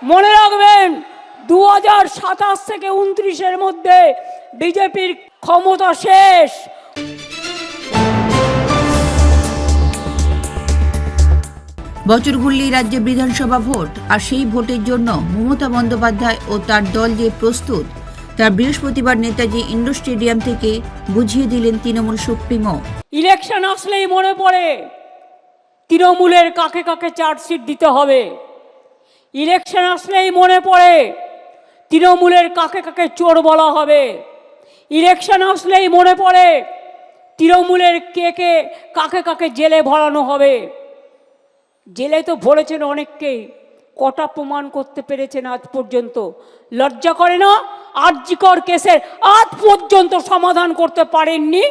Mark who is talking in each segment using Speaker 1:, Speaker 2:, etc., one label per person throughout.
Speaker 1: মনে রাখবেন 2027 থেকে 29-এর মধ্যে বিজেপির ক্ষমতা শেষ।
Speaker 2: বছর ঘুরলেই রাজ্যে বিধানসভা ভোট, আর সেই ভোটের জন্য মমতা বন্দ্যোপাধ্যায় ও তার দল যে প্রস্তুত তা বৃহস্পতিবার নেতাজি ইন্ডোর স্টেডিয়াম থেকে বুঝিয়ে দিলেন তৃণমূল সুপ্রিমো।
Speaker 1: ইলেকশন আসলেই মনে পড়ে তৃণমূলের কাকে কাকে চার্জশিট দিতে হবে। ইলেকশন আসলেই মনে পড়ে তৃণমূলের কাকে কাকে চোর বলা হবে। ইলেকশন আসলেই মনে পড়ে তৃণমূলের কাকে কাকে জেলে ভরানো হবে। জেলে তো ভরেছেন অনেককেই, কটা প্রমাণ করতে পেরেছেন আজ পর্যন্ত? লজ্জা করে না? আরজিকর কেসের আজ পর্যন্ত সমাধান করতে পারেননি।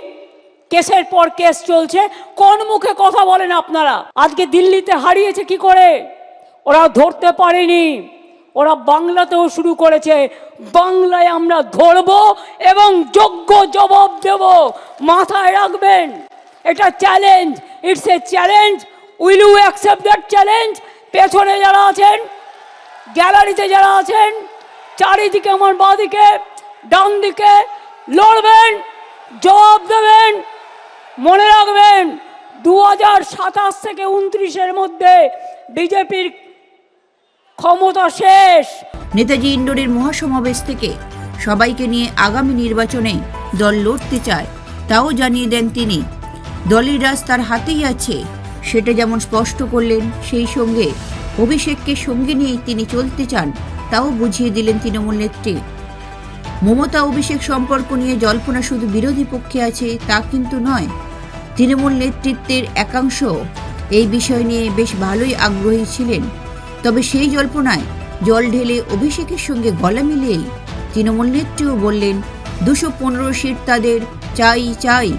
Speaker 1: কেসের পর কেস চলছে, কোন মুখে কথা বলেন আপনারা? আজকে দিল্লিতে হারিয়েছে কি করে? ওরা ধরতে পারেনি, ওরা বাংলাতেও শুরু করেছে। বাংলায় আমরা ধরব এবং যোগ্য জবাব দেব। মাথায় রাখবেন, এটা challenge, it's a challenge. Will you accept that challenge? পেছনে যারা আছেন, গ্যালারিতে যারা আছেন, চারিদিকে আমার বাঁদিকে ডান দিকে লড়বেন, জবাব দেবেন। মনে রাখবেন 2027 থেকে 29-এর মধ্যে বিজেপির ক্ষমতা শেষ।
Speaker 2: নেতাজি ইন্ডোরের মহাসমাবেশ থেকে সবাইকে নিয়ে আগামী নির্বাচনে দল লড়তে চায় তাও জানিয়ে দেন তিনি। দলের রাজ তার হাতেই আছে, সেটা যেমন স্পষ্ট করলেন, সেই সঙ্গে অভিষেককে সঙ্গে নিয়েই তিনি চলতে চান তাও বুঝিয়ে দিলেন তৃণমূল নেত্রী। মমতা অভিষেক সম্পর্ক নিয়ে জল্পনা শুধু বিরোধী পক্ষে আছে তা কিন্তু নয়, তৃণমূল নেতৃত্বের একাংশ এই বিষয় নিয়ে বেশ ভালোই আগ্রহী ছিলেন। তবে সেই জল্পনায় জল ঢেলে অভিষেকের সঙ্গে গলা মিলিয়েই তৃণমূল নেত্রীও বললেন 215 সিট তাদের চাই চাই।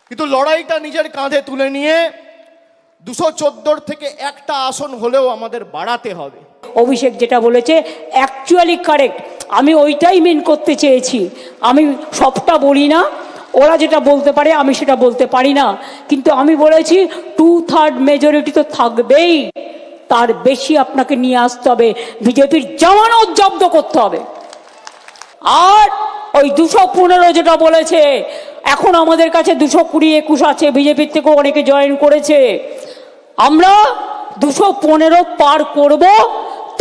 Speaker 3: কিন্তু লড়াইটা নিজের কাঁধে তুলে নিয়ে 214 থেকে একটা আসন হলেও আমাদের বাড়াতে হবে।
Speaker 1: অভিষেক যেটা বলেছে অ্যাকচুয়ালি কারেক্ট, আমি ওইটাই মেন করতে চেয়েছি। আমি সবটা বলি না, ওরা যেটা বলতে পারে আমি সেটা বলতে পারি না, কিন্তু আমি বলেছি 2/3 মেজরিটি তো থাকবেই, তার বেশি আপনাকে নিয়ে আসতে হবে। বিজেপির জামানত জব্দ করতে হবে। আর ওই 215 যেটা বলেছে, এখন আমাদের কাছে 220-21 আছে, বিজেপির থেকেও অনেকে জয়েন করেছে। আমরা 215 পার করব,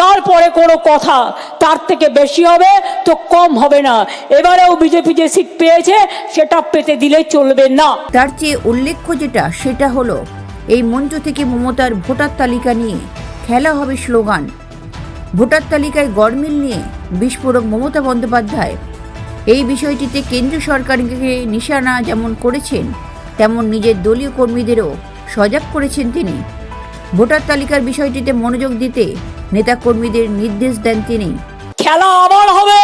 Speaker 1: তারপরে কোনো কথা, তার থেকে বেশি হবে তো কম হবে না। এবারেও বিজেপি যে সিট পেয়েছে সেটা পেতে দিলে চলবে না।
Speaker 2: তার চেয়ে উল্লেখ্য যেটা, সেটা হলো এই মঞ্চ থেকে মমতার ভোটার তালিকা নিয়ে খেলা হবে স্লোগান। ভোটার তালিকায় গড়মিল নিয়ে বিস্ফোরক মমতা বন্দ্যোপাধ্যায়। এই বিষয়টিতে কেন্দ্রীয় সরকারকে নিশানা যেমন করেছেন, তেমন নিজের দলীয় কর্মীদেরও সজাগ করেছেন তিনি। ভোটার তালিকার বিষয়টিতে মনোযোগ দিতে নেতা কর্মীদের নির্দেশ দেন তিনি।
Speaker 1: খেলা আবার হবে।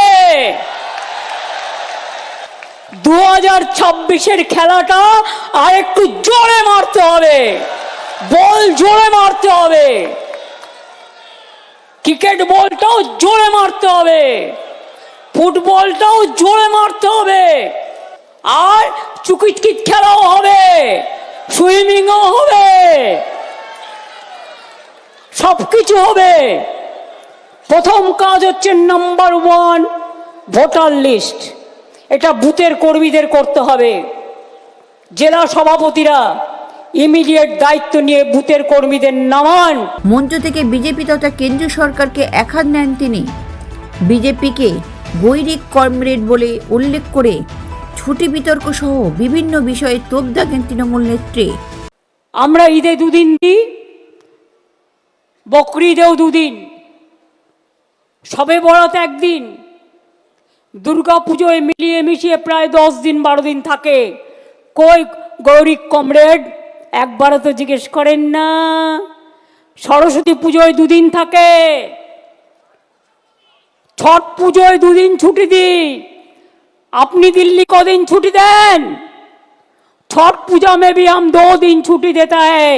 Speaker 1: 2026-এর খেলাটা আর একটু জোরে মারতে হবে, বল জোরে মারতে হবে, ক্রিকেট বলটাও জোরে মারতে হবে, ফুটবলটাও জোরে মারতে হবে, আর চুকিটকিট খেলাও হবে, সুইমিংও হবে, সবকিছু হবে। প্রথম কাজ হচ্ছে নাম্বার 1 ভোটার লিস্ট। এটা বুথের কর্মীদের করতে হবে। জেলা সভাপতিরা ইমিডিয়েট দায়িত্ব নিয়ে বুথের কর্মীদের নামান।
Speaker 2: মঞ্চ থেকে বিজেপি তথা কেন্দ্রীয় সরকারকে একহাত নেন তিনি। বিজেপিকে গৈরিক কমরেড বলে উল্লেখ করে ছুটি বিতর্ক সহ বিভিন্ন বিষয়ে তোপ দাগেন তৃণমূল নেত্রী।
Speaker 1: আমরা ঈদে 2 দিন দিই, বকরিদেও 2 দিন, সবে বরাত 1 দিন, দুর্গা পুজোয় মিলিয়ে মিশিয়ে প্রায় 10 দিন 12 দিন থাকে। কই গৌরিক কমরেড? একবারও তো জিজ্ঞেস করেন না। সরস্বতী পুজোয় 2 দিন থাকে, ছট পুজোয় 2 দিন ছুটি দিই। আপনি दिल्ली कदिन छुट्टी दें? छठ पूजा में भी हम 2 दिन छुट्टी देता है,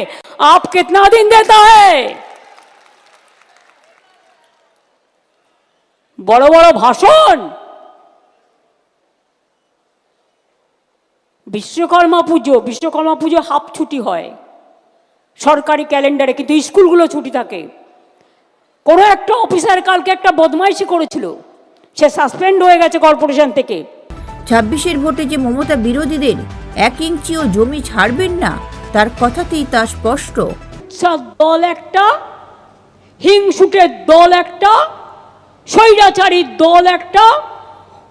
Speaker 1: आप कितना दिन देता है? बड़ो बड़ो भाषण। विश्वकर्मा पुजो हाफ छुट्टी है सरकारी कैलेंडारे, किन्तु स्कूलगुलो छुट्टी थाके। কোনো একটা অফিসার কালকে একটা বদমাইশি করেছিল, সে সাসপেন্ড হয়ে গেছে কর্পোরেশন থেকে।
Speaker 2: 26-এর ভোটে যে মমতা বিরোধীদের 1 ইঞ্চিও জমি ছাড়বেন না তার কথাতেই তা স্পষ্ট।
Speaker 1: দল একটা, হিংসুটের দল একটা, স্বৈরাচারীর দল একটা,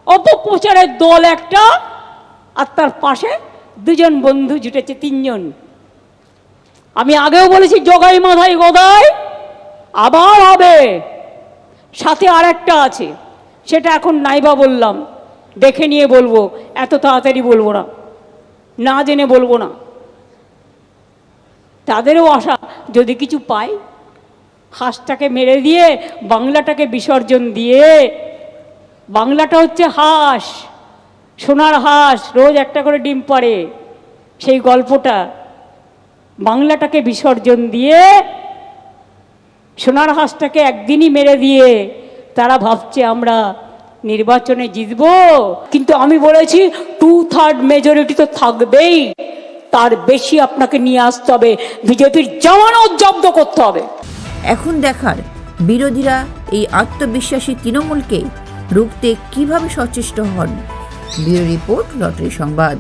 Speaker 1: অপপ্রচারের দল একটা, আর তার পাশে দুজন বন্ধু জুটেছে, 3 জন। আমি আগেও বলেছি জগাই মাথায় গদাই, আবার হবে। সাথে আর একটা আছে, সেটা এখন নাইবা বললাম, দেখে নিয়ে বলবো, এত তাড়াতাড়ি বলবো না, না জেনে বলবো না। তাদেরও আশা যদি কিছু পাই, হাঁসটাকে মেরে দিয়ে বাংলাটাকে বিসর্জন দিয়ে, বাংলাটা হচ্ছে হাঁস, সোনার হাঁস, রোজ একটা করে ডিম পাড়ে, সেই গল্পটা, বাংলাটাকে বিসর্জন দিয়ে সোনার হাঁসটাকে একদিনই মেরে দিয়ে তারা ভাবছে আমরা নির্বাচনে জিতব। কিন্তু আমি বলেছি 2/3 মেজরিটি তো থাকবেই, তার বেশি আপনাকে নিয়ে আসতে হবে, বিজেপির জামানত জব্দ করতে হবে।
Speaker 2: এখন দেখার বিরোধীরা এই আত্মবিশ্বাসী তৃণমূলকে রুখতে কিভাবে সচেষ্ট হন। ব্যুরো রিপোর্ট, লটারি সংবাদ।